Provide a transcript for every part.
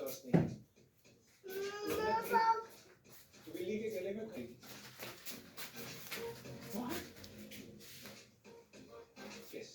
एहसास नहीं है। बिल्ली के गले में खड़ी। यस।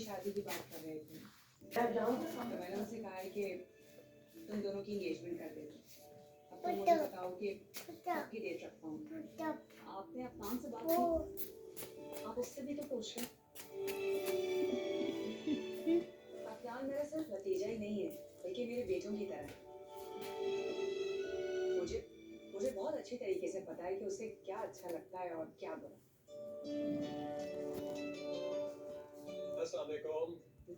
शादी की बात कर रहे थे। तो मैंने उनसे कहा है कि तुम दोनों की एंगेजमेंट कर देते। अब तुम मुझे बताओ कि कब की डेट रखता हूँ। आपने अफनान से बात की? आप उससे भी तो पूछ लें। अफनान मेरा सिर्फ भतीजा ही नहीं है, बल्कि मेरे बेटों की तरह है। मुझे मुझे बहुत अच्छी तरीके से पता है कि उसे क्या अच्छा लगता है और क्या बुरा। अस्सलाम वालेकुम।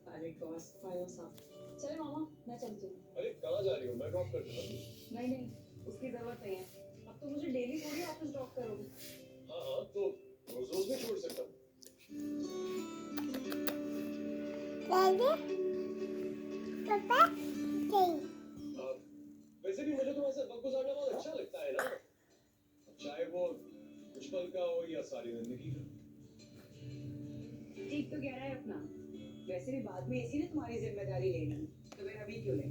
वालेकुम अस्सलाम। चले मामा, मैं चलती हूँ। अरे कहाँ जा रही हो? मैं ड्रॉप कर दूंगा। नहीं नहीं, उसकी जरूरत नहीं है। अब तो मुझे डेली थोड़ी ऑफिस ड्रॉप करोगे। हाँ हाँ, तो रोज रोज नहीं छोड़ सकता। हाँ, वैसे भी मुझे तुम्हारे साथ वक्त गुजारना बहुत अच्छा लगता है ना, चाहे वो कुछ पल का हो या सारी जिंदगी का। ठीक तो कह रहा है अपना। वैसे भी बाद में इसी ने तुम्हारी जिम्मेदारी लेनी है, तो फिर अभी क्यों ले?